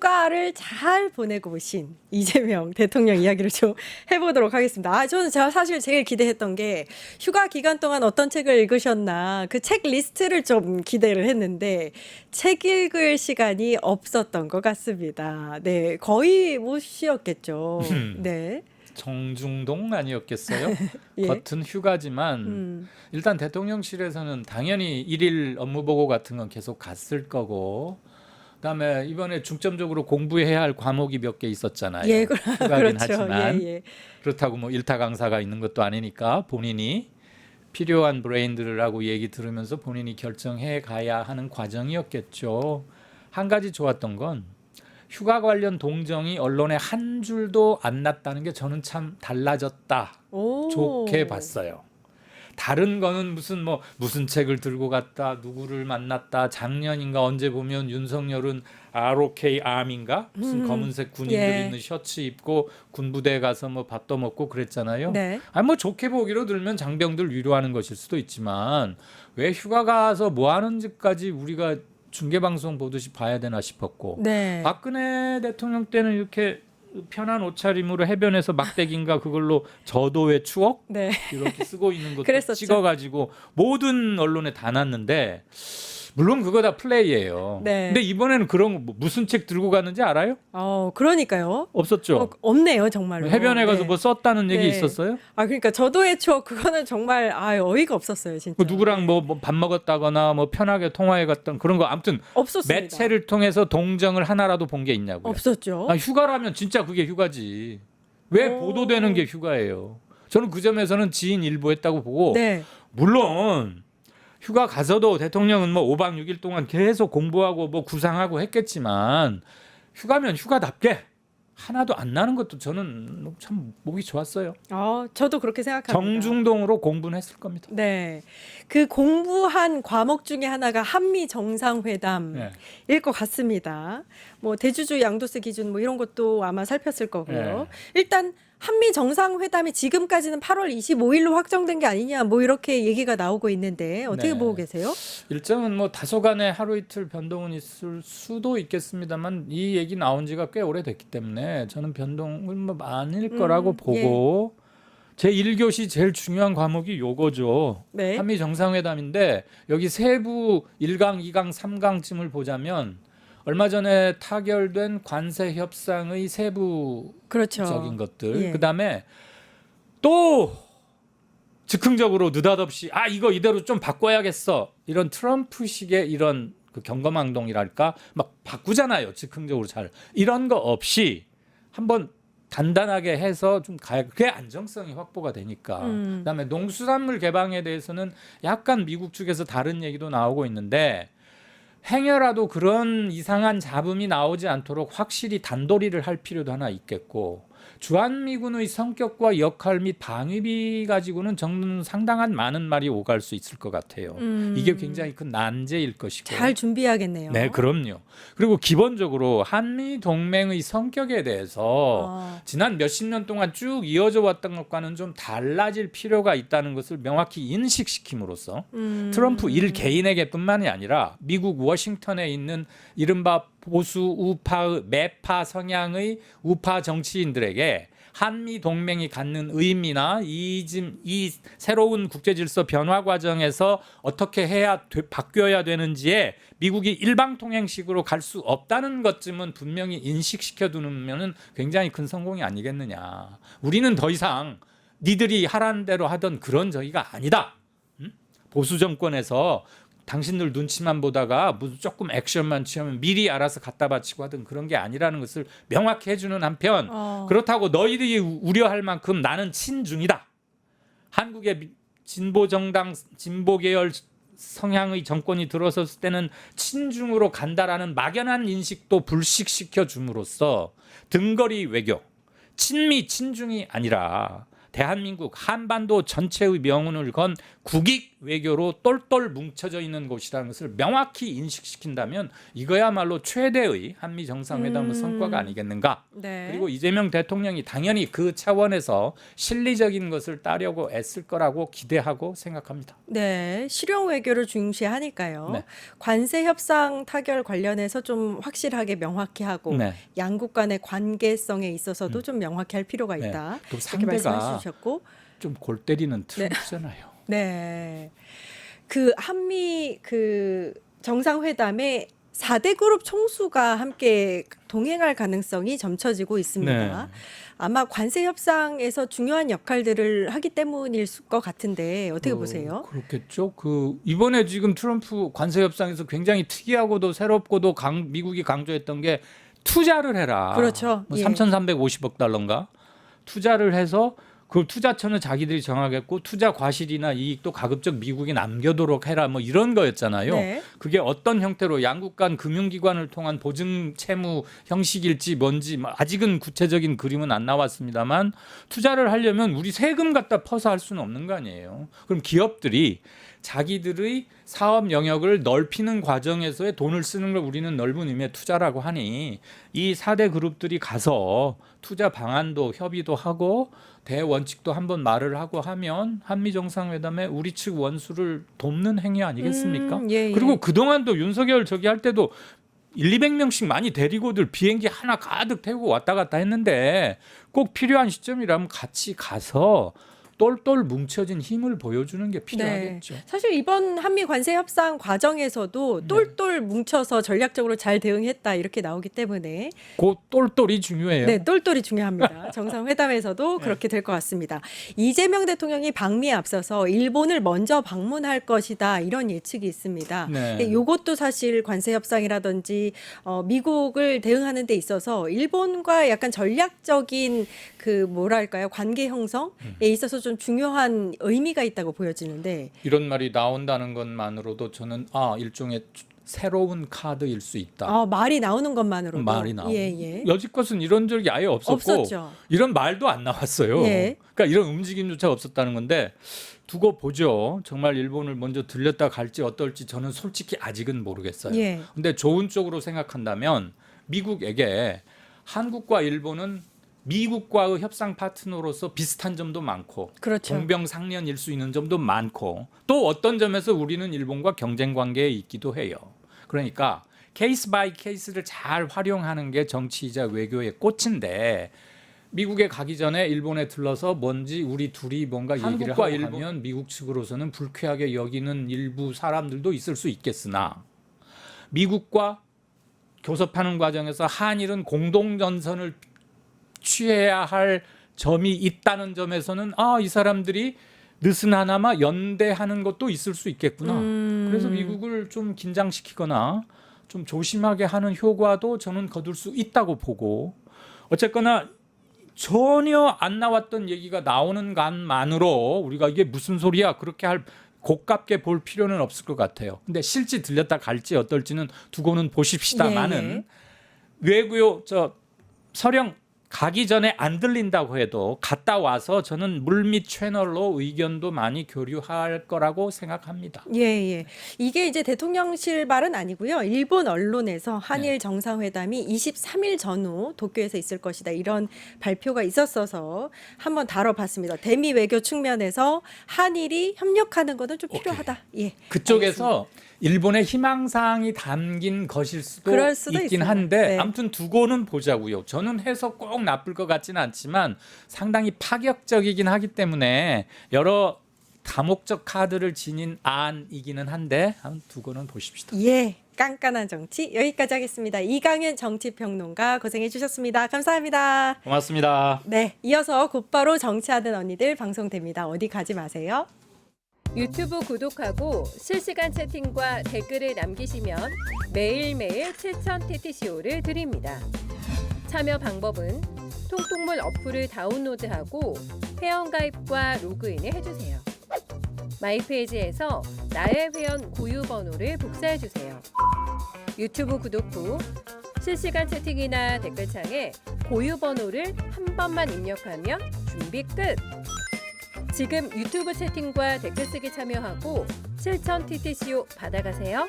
휴가를 잘 보내고 오신 이재명 대통령 이야기를 좀 해보도록 하겠습니다. 저는 제가 사실 제일 기대했던 게 휴가 기간 동안 어떤 책을 읽으셨나 그 책 리스트를 좀 기대를 했는데 책 읽을 시간이 없었던 것 같습니다. 네, 거의 못 쉬었겠죠. 네. 정중동 아니었겠어요? 예. 겉은 휴가지만 일단 대통령실에서는 당연히 일일 업무 보고 같은 건 계속 갔을 거고, 그다음에 이번에 중점적으로 공부해야 할 과목이 몇 개 있었잖아요. 예, 휴가긴 그렇죠. 하지만 예, 예. 그렇다고 뭐 일타 강사가 있는 것도 아니니까 본인이 필요한 브레인들하고 얘기 들으면서 본인이 결정해 가야 하는 과정이었겠죠. 한 가지 좋았던 건 휴가 관련 동정이 언론에 한 줄도 안 났다는 게 저는 참 달라졌다. 오. 좋게 봤어요. 다른 거는 무슨 책을 들고 갔다, 누구를 만났다, 작년인가 언제 보면 윤석열은 ROK 암인가 무슨 검은색 군인들 예. 있는 셔츠 입고 군부대에 가서 뭐 밥도 먹고 그랬잖아요. 네. 뭐 좋게 보기로 들면 장병들 위로하는 것일 수도 있지만 왜 휴가 가서 뭐 하는지까지 우리가 중계방송 보듯이 봐야 되나 싶었고, 네. 박근혜 대통령 때는 이렇게 편한 옷차림으로 해변에서 막대기인가 그걸로 저도의 추억 네. 이렇게 쓰고 있는 것도 그랬었죠. 찍어가지고 모든 언론에 다 났는데, 물론 그거 다 플레이예요. 네. 근데 이번에는 그런 거 무슨 책 들고 갔는지 알아요? 그러니까요. 없었죠. 없네요, 정말로. 해변에 가서 네. 뭐 썼다는 얘기 네. 있었어요? 그러니까 저도의 추억 그거는 정말 어이가 없었어요, 진짜. 뭐 누구랑 뭐 밥 먹었다거나 뭐 편하게 통화해 갔던 그런 거 아무튼 없었습니다. 매체를 통해서 동정을 하나라도 본 게 있냐고요. 없었죠. 휴가라면 진짜 그게 휴가지. 왜 보도되는 게 휴가예요? 저는 그 점에서는 지인 일부 했다고 보고, 네. 물론 휴가 가서도 대통령은 뭐 5박 6일 동안 계속 공부하고 뭐 구상하고 했겠지만 휴가면 휴가답게 하나도 안 나는 것도 저는 참 보기 좋았어요. 저도 그렇게 생각합니다. 정중동으로 공부는 했을 겁니다. 네. 그 공부한 과목 중에 하나가 한미 정상회담일 네. 것 같습니다. 뭐 대주주 양도세 기준 뭐 이런 것도 아마 살폈을 거고요. 일단 한미 정상회담이 지금까지는 8월 25일로 확정된 게 아니냐 뭐 이렇게 얘기가 나오고 있는데 어떻게 네. 보고 계세요? 일정은 뭐 다소간에 하루 이틀 변동은 있을 수도 있겠습니다만 이 얘기 나온 지가 꽤 오래됐기 때문에 저는 변동은 뭐 아닐 거라고 보고, 제 1교시 제일 중요한 과목이 요거죠. 네. 한미 정상회담인데 여기 세부 1강, 2강, 3강쯤을 보자면 얼마 전에 타결된 관세 협상의 세부적인 그렇죠. 것들, 예. 그다음에 또 즉흥적으로 느닷없이 이거 이대로 좀 바꿔야겠어, 이런 트럼프식의 이런 그 경거망동이랄까 막 바꾸잖아요. 즉흥적으로 잘 이런 거 없이 한번 단단하게 해서 좀 가야 그게 안정성이 확보가 되니까. 그다음에 농수산물 개방에 대해서는 약간 미국 측에서 다른 얘기도 나오고 있는데, 행여라도 그런 이상한 잡음이 나오지 않도록 확실히 단도리를 할 필요도 하나 있겠고, 주한미군의 성격과 역할 및 방위비 가지고는 정부는 상당한 많은 말이 오갈 수 있을 것 같아요. 이게 굉장히 큰 난제일 것이고. 잘 준비해야겠네요. 네, 그럼요. 그리고 기본적으로 한미 동맹의 성격에 대해서 지난 몇십 년 동안 쭉 이어져 왔던 것과는 좀 달라질 필요가 있다는 것을 명확히 인식시킴으로써 트럼프 일 개인에게뿐만이 아니라 미국 워싱턴에 있는 이른바 보수 우파의 매파 성향의 우파 정치인들에게 한미 동맹이 갖는 의미나 이 새로운 국제 질서 변화 과정에서 어떻게 바뀌어야 되는지에 미국이 일방통행식으로 갈 수 없다는 것쯤은 분명히 인식시켜 두면 굉장히 큰 성공이 아니겠느냐. 우리는 더 이상 니들이 하라는 대로 하던 그런 저기가 아니다. 보수 정권에서 당신들 눈치만 보다가 무슨 조금 액션만 취하면 미리 알아서 갖다 바치고 하던 그런 게 아니라는 것을 명확히 해주는 한편, 그렇다고 너희들이 우려할 만큼 나는 친중이다. 한국의 진보정당, 진보계열 성향의 정권이 들어섰을 때는 친중으로 간다라는 막연한 인식도 불식시켜 줌으로써 등거리 외교, 친미 친중이 아니라 대한민국 한반도 전체의 명운을 건 국익 외교로 똘똘 뭉쳐져 있는 곳이라는 것을 명확히 인식시킨다면 이거야말로 최대의 한미 정상회담의 성과가 아니겠는가. 네. 그리고 이재명 대통령이 당연히 그 차원에서 실리적인 것을 따려고 애쓸 거라고 기대하고 생각합니다. 네, 실용 외교를 중시하니까요. 네. 관세 협상 타결 관련해서 좀 확실하게 명확히 하고 네. 양국 간의 관계성에 있어서도 좀 명확히 할 필요가 네. 있다. 또 이렇게 말씀해 상대가 주셨고, 좀 골 때리는 트럼프잖아요. 네, 그 한미 그 정상회담에 4대 그룹 총수가 함께 동행할 가능성이 점쳐지고 있습니다. 네. 아마 관세 협상에서 중요한 역할들을 하기 때문일 것 같은데 어떻게 보세요? 그렇겠죠. 이번에 지금 트럼프 관세 협상에서 굉장히 특이하고도 새롭고도 미국이 강조했던 게 투자를 해라. 그렇죠. 예. 3,350억 달러인가? 투자를 해서 그 투자처는 자기들이 정하겠고 투자 과실이나 이익도 가급적 미국이 남겨도록 해라 뭐 이런 거였잖아요. 네. 그게 어떤 형태로 양국 간 금융기관을 통한 보증 채무 형식일지 뭔지 아직은 구체적인 그림은 안 나왔습니다만 투자를 하려면 우리 세금 갖다 퍼서 할 수는 없는 거 아니에요. 그럼 기업들이 자기들의 사업 영역을 넓히는 과정에서의 돈을 쓰는 걸 우리는 넓은 의미의 투자라고 하니 이 4대 그룹들이 가서 투자 방안도 협의도 하고 대원칙도 한번 말을 하고 하면 한미 정상회담에 우리 측 원수를 돕는 행위 아니겠습니까? 예. 그리고 그동안도 윤석열 저기 할 때도 100~200명씩 많이 데리고들 비행기 하나 가득 태우고 왔다 갔다 했는데 꼭 필요한 시점이라면 같이 가서 똘똘 뭉쳐진 힘을 보여주는 게 필요하겠죠. 네. 사실 이번 한미 관세 협상 과정에서도 똘똘 뭉쳐서 전략적으로 잘 대응했다 이렇게 나오기 때문에 그 똘똘이 중요해요. 네, 똘똘이 중요합니다. 정상회담에서도 그렇게 될 것 같습니다. 이재명 대통령이 방미에 앞서서 일본을 먼저 방문할 것이다 이런 예측이 있습니다. 네. 이것도 사실 관세 협상이라든지 미국을 대응하는 데 있어서 일본과 약간 전략적인 그 뭐랄까요 관계 형성에 있어서 좀 중요한 의미가 있다고 보여지는데 이런 말이 나온다는 것만으로도 저는 일종의 새로운 카드일 수 있다. 말이 나오는 것만으로도 말이 나오고 예. 여지껏은 이런 적이 아예 없었고 없었죠. 이런 말도 안 나왔어요. 예. 그러니까 이런 움직임조차 없었다는 건데 두고 보죠. 정말 일본을 먼저 들렸다 갈지 어떨지 저는 솔직히 아직은 모르겠어요. 예. 근데 좋은 쪽으로 생각한다면 미국에게 한국과 일본은 미국과의 협상 파트너로서 비슷한 점도 많고 그렇죠. 동병상련일 수 있는 점도 많고 또 어떤 점에서 우리는 일본과 경쟁 관계에 있기도 해요. 그러니까 케이스 바이 케이스를 잘 활용하는 게 정치이자 외교의 꽃인데 미국에 가기 전에 일본에 들러서 뭔지 우리 둘이 뭔가 얘기를 하고 하면 미국 측으로서는 불쾌하게 여기는 일부 사람들도 있을 수 있겠으나 미국과 교섭하는 과정에서 한일은 공동전선을 취해야 할 점이 있다는 점에서는 이 사람들이 느슨하나마 연대하는 것도 있을 수 있겠구나. 그래서 미국을 좀 긴장시키거나 좀 조심하게 하는 효과도 저는 거둘 수 있다고 보고 어쨌거나 전혀 안 나왔던 얘기가 나오는 것만으로 우리가 이게 무슨 소리야 그렇게 고깝게 볼 필요는 없을 것 같아요. 근데 실제 들렸다 갈지 어떨지는 두고는 보십시다마는 외교 서령 가기 전에 안 들린다고 해도 갔다 와서 저는 물밑 채널로 의견도 많이 교류할 거라고 생각합니다. 예. 이게 이제 대통령실 말은 아니고요. 일본 언론에서 한일 정상회담이 23일 전후 도쿄에서 있을 것이다. 이런 발표가 있었어서 한번 다뤄봤습니다. 대미 외교 측면에서 한일이 협력하는 것은 좀 필요하다. 예. 그쪽에서 일본의 희망사항이 담긴 것일 수도 그럴 수도 있긴 있습니다. 한데 네. 아무튼 두고는 보자고요. 저는 해서 꼭 나쁠 것 같지는 않지만 상당히 파격적이긴 하기 때문에 여러 다목적 카드를 지닌 안이기는 한데 한번 두고는 보십시다. 예. 깐깐한 정치 여기까지 하겠습니다. 이강윤 정치평론가 고생해 주셨습니다. 감사합니다. 고맙습니다. 네. 이어서 곧바로 정치하는 언니들 방송됩니다. 어디 가지 마세요. 유튜브 구독하고 실시간 채팅과 댓글을 남기시면 매일매일 실천 TTCO를 드립니다. 참여 방법은 통통물 어플을 다운로드하고 회원가입과 로그인을 해주세요. 마이페이지에서 나의 회원 고유 번호를 복사해주세요. 유튜브 구독 후 실시간 채팅이나 댓글창에 고유 번호를 한 번만 입력하면 준비 끝! 지금 유튜브 채팅과 댓글 쓰기 참여하고 실천 TTCO 받아가세요.